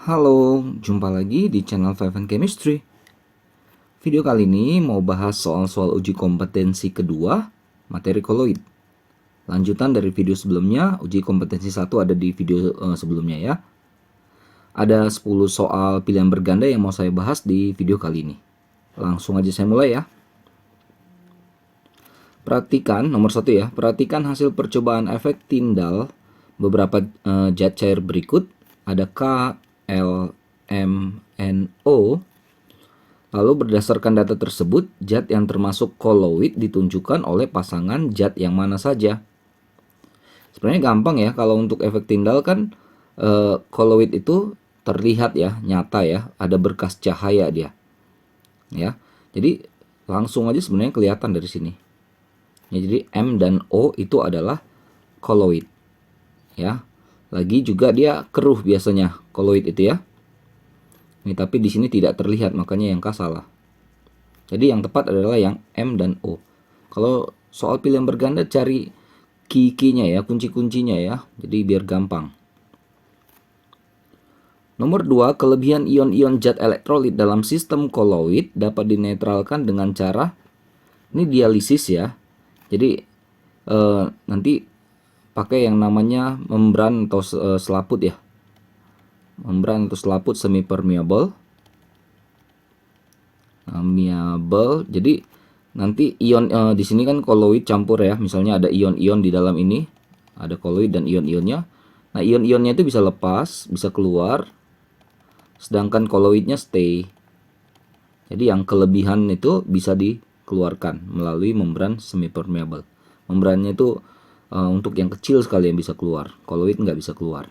Halo, jumpa lagi di channel Five and Chemistry. Video kali ini mau bahas soal-soal uji kompetensi kedua, materi koloid. Lanjutan dari video sebelumnya, uji kompetensi 1 ada di video sebelumnya ya. Ada 10 soal pilihan berganda yang mau saya bahas di video kali ini. Langsung aja saya mulai ya. Perhatikan, nomor 1 ya, perhatikan hasil percobaan efek Tyndall beberapa zat cair berikut. Ada K, L, M, N, O. Lalu berdasarkan data tersebut, zat yang termasuk koloid ditunjukkan oleh pasangan zat yang mana saja. Sebenarnya gampang ya, kalau untuk efek Tyndall kan koloid itu terlihat ya, nyata ya, ada berkas cahaya dia. Ya. Jadi langsung aja sebenarnya kelihatan dari sini. Ya, jadi M dan O itu adalah koloid. Ya. Lagi juga dia keruh biasanya koloid itu ya. Ini tapi di sini tidak terlihat, makanya yang K salah. Jadi yang tepat adalah yang M dan O. Kalau soal pilihan berganda cari key-nya ya, kunci-kuncinya ya. Jadi biar gampang. Nomor 2, kelebihan ion-ion zat elektrolit dalam sistem koloid dapat dinetralkan dengan cara ini dialisis ya. Jadi nanti pakai yang namanya membran atau selaput ya. Membran atau selaput semi permeable. Jadi nanti ion di sini kan koloid campur ya. Misalnya ada ion-ion di dalam ini, ada koloid dan ion-ionnya. Nah, ion-ionnya itu bisa lepas, bisa keluar. Sedangkan koloidnya stay. Jadi yang kelebihan itu bisa dikeluarkan melalui membran semi permeable. Membrannya itu untuk yang kecil sekali yang bisa keluar. Koloid nggak bisa keluar.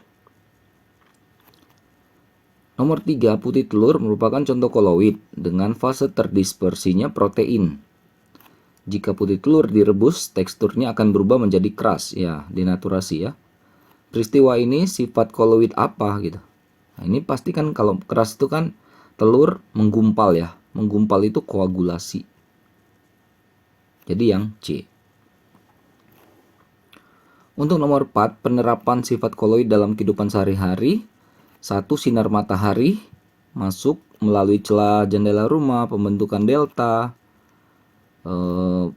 Nomor 3, putih telur merupakan contoh koloid dengan fase terdispersinya protein. Jika putih telur direbus, teksturnya akan berubah menjadi keras, ya, dinaturasi ya. Peristiwa ini sifat koloid apa gitu. Nah, ini pasti kan kalau keras itu kan telur menggumpal ya. Menggumpal itu koagulasi. Jadi yang C. Untuk nomor 4, penerapan sifat koloid dalam kehidupan sehari-hari. 1. Sinar matahari masuk melalui celah jendela rumah, pembentukan delta,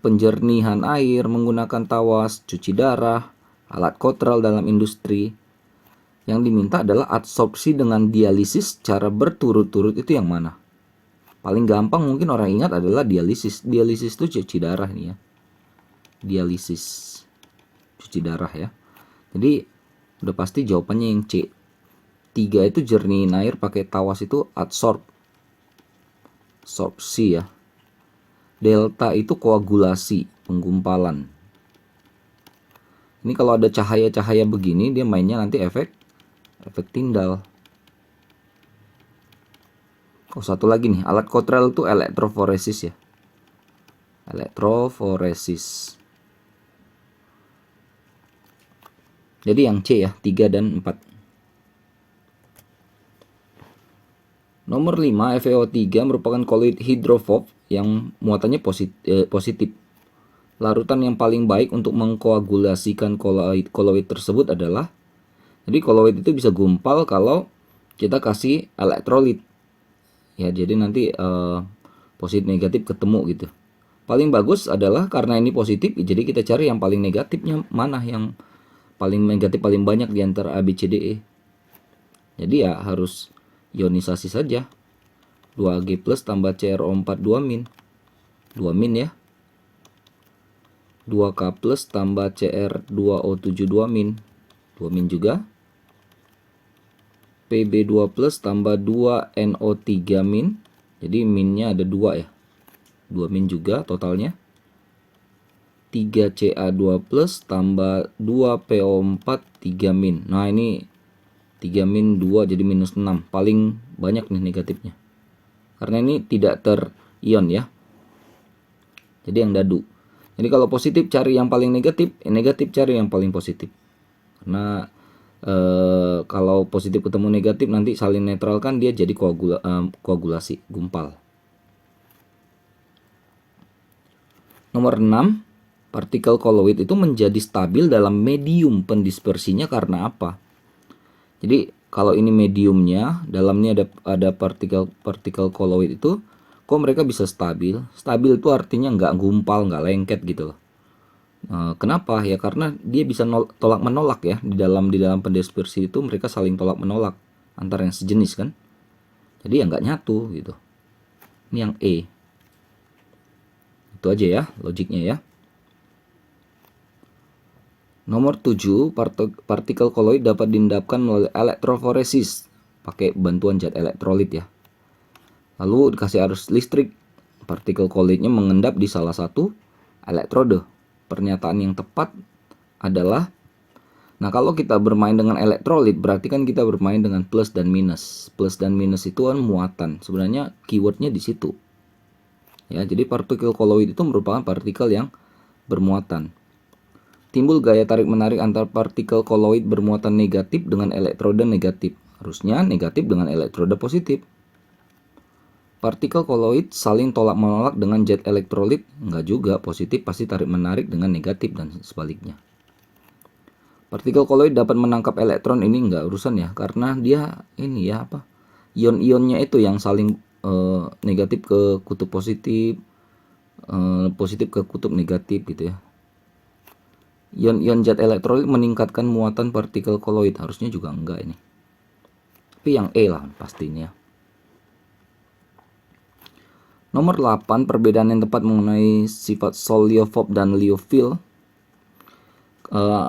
penjernihan air menggunakan tawas, cuci darah, alat kotral dalam industri. Yang diminta adalah absorpsi dengan dialisis secara berturut-turut. Itu yang mana? Paling gampang mungkin orang ingat adalah dialisis. Dialisis itu cuci darah nih ya. Dialisis cuci darah ya. Jadi udah pasti jawabannya yang C. 3 itu jernihin air pakai tawas itu absorpsi ya. Delta itu koagulasi, penggumpalan. Ini kalau ada cahaya-cahaya begini dia mainnya nanti efek Tyndall. Oh, satu lagi nih, alat kotral itu elektroforesis ya. Elektroforesis. Jadi yang C ya, 3 dan 4. Nomor 5, FeO3 merupakan koloid hidrofob yang muatannya positif. Larutan yang paling baik untuk mengkoagulasikan koloid tersebut adalah, jadi koloid itu bisa gumpal kalau kita kasih elektrolit. Ya, jadi nanti positif negatif ketemu gitu. Paling bagus adalah karena ini positif, jadi kita cari yang paling negatifnya mana, yang paling negatif paling banyak di antara A, B, C, D, E. Jadi ya harus ionisasi saja. 2G plus tambah CrO4 2 min. 2 min ya. 2K plus tambah Cr2O7 2 min. 2 min juga. Pb2 plus tambah 2NO3 min. Jadi minnya ada 2 ya. 2 min juga totalnya. 3Ca2 plus tambah 2PO4 3 min. Nah, ini 3 min 2 jadi minus 6. Paling banyak nih negatifnya. Karena ini tidak terion ya. Jadi yang dadu. Jadi kalau positif cari yang paling negatif, negatif cari yang paling positif. Karena kalau positif ketemu negatif nanti saling netralkan, dia jadi koagulasi, gumpal. Nomor 6, partikel koloid itu menjadi stabil dalam medium pendispersinya karena apa? Jadi kalau ini mediumnya, dalamnya ada partikel koloid itu, kok mereka bisa stabil? Stabil itu artinya nggak gumpal, nggak lengket gitu loh. Kenapa? Ya karena dia bisa tolak menolak ya, di dalam pendispersi itu mereka saling tolak menolak antara yang sejenis kan. Jadi ya nggak nyatu gitu. Ini yang E. Itu aja ya logiknya ya. Nomor 7, partikel koloid dapat diendapkan melalui elektroforesis pakai bantuan zat elektrolit ya. Lalu dikasih arus listrik, partikel koloidnya mengendap di salah satu elektrode. Pernyataan yang tepat adalah, nah kalau kita bermain dengan elektrolit berarti kan kita bermain dengan plus dan minus. Plus dan minus itu kan muatan. Sebenarnya keywordnya di situ. Ya, jadi partikel koloid itu merupakan partikel yang bermuatan. Timbul gaya tarik-menarik antar partikel koloid bermuatan negatif dengan elektroda negatif. Harusnya negatif dengan elektroda positif. Partikel koloid saling tolak-menolak dengan zat elektrolit. Enggak juga, positif pasti tarik-menarik dengan negatif dan sebaliknya. Partikel koloid dapat menangkap elektron, ini enggak urusan ya, karena dia ini ya apa? Ion-ionnya itu yang saling negatif ke kutub positif, positif ke kutub negatif gitu ya. Ion-ion zat elektrolit meningkatkan muatan partikel koloid. Harusnya juga enggak ini. Tapi yang E lah pastinya. Nomor 8, perbedaan yang tepat mengenai sifat soliofob dan liofil.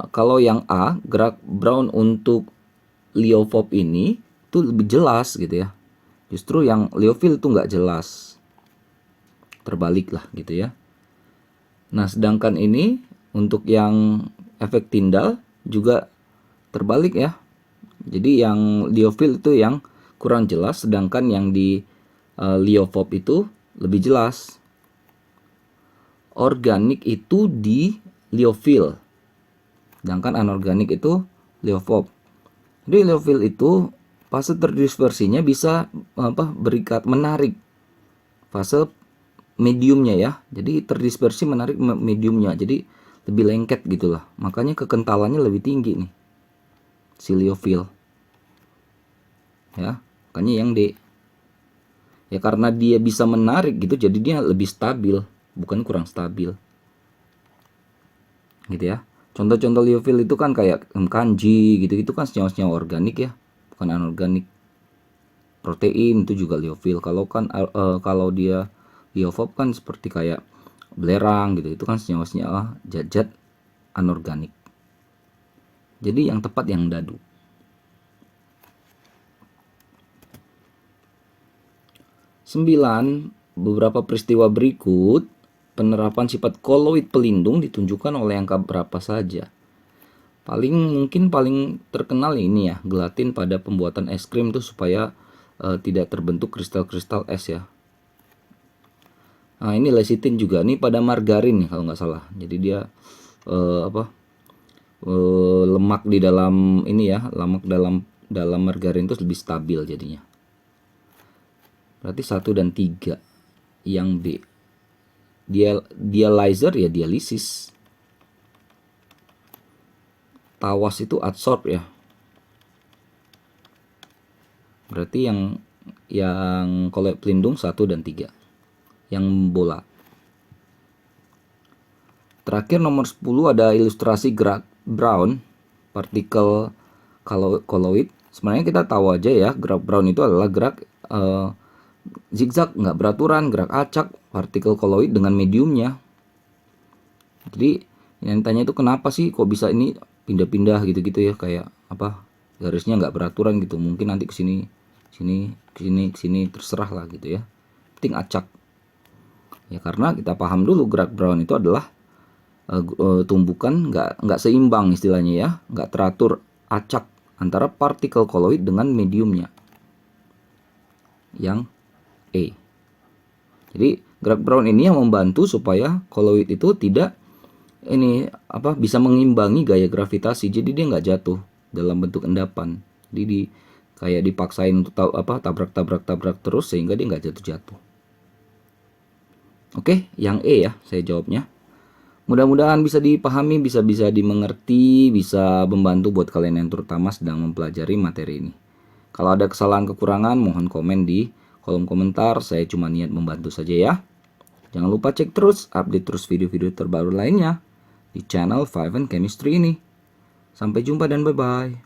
Kalau yang A, gerak Brown untuk liofоб ini itu lebih jelas gitu ya. Justru yang liofil itu nggak jelas. Terbalik lah gitu ya. Nah, sedangkan ini untuk yang efek Tyndall juga terbalik ya. Jadi yang liofil itu yang kurang jelas, sedangkan yang di liofób itu lebih jelas. Organik itu di liofil, sedangkan anorganik itu liofób. Jadi liofil itu fase terdispersinya bisa berikat menarik fase mediumnya ya. Jadi terdispersi menarik mediumnya. Jadi lebih lengket gitulah. Makanya kekentalannya lebih tinggi nih. Si liofil. Ya, makanya yang D. Ya karena dia bisa menarik gitu, jadi dia lebih stabil, bukan kurang stabil. Gitu ya. Contoh-contoh liofil itu kan kayak kanji gitu-gitu kan senyawa-senyawa organik ya, bukan anorganik. Protein itu juga liofil. Kalau dia liofób kan seperti kayak belerang gitu, itu kan senyawa-senyawa zat-zat anorganik. Jadi yang tepat yang dadu. 9. Beberapa peristiwa berikut penerapan sifat koloid pelindung ditunjukkan oleh angka berapa saja. Mungkin paling terkenal ini ya, gelatin pada pembuatan es krim tuh supaya tidak terbentuk kristal-kristal es ya. Nah, ini lecitin juga nih pada margarin nih kalau nggak salah. Jadi dia lemak di dalam ini ya, lemak dalam margarin itu lebih stabil jadinya. Berarti 1 dan 3 yang B. Dialyzer ya dialisis. Tawas itu adsorb ya. Berarti yang koloid pelindung 1 dan 3. Yang bola. Terakhir nomor 10 ada ilustrasi gerak Brown partikel koloid. Sebenarnya kita tahu aja ya, gerak Brown itu adalah gerak zigzag, nggak beraturan, gerak acak partikel koloid dengan mediumnya. Jadi yang ditanya itu kenapa sih kok bisa ini pindah-pindah gitu-gitu ya, kayak apa, garisnya nggak beraturan gitu. Mungkin nanti kesini kesini terserah lah gitu ya, penting acak ya. Karena kita paham dulu gerak Brown itu adalah tumbukan nggak seimbang istilahnya ya, nggak teratur, acak antara partikel koloid dengan mediumnya. Yang E. Jadi gerak Brown ini yang membantu supaya koloid itu tidak bisa mengimbangi gaya gravitasi. Jadi dia nggak jatuh dalam bentuk endapan. Jadi kayak dipaksain untuk tabrak terus sehingga dia nggak jatuh-jatuh. Oke, yang E ya saya jawabnya. Mudah-mudahan bisa dipahami, bisa dimengerti, bisa membantu buat kalian yang terutama sedang mempelajari materi ini. Kalau ada kesalahan kekurangan, mohon komen di kolom komentar. Saya cuma niat membantu saja ya. Jangan lupa cek terus, update terus video-video terbaru lainnya di channel Five and Chemistry ini. Sampai jumpa dan bye-bye.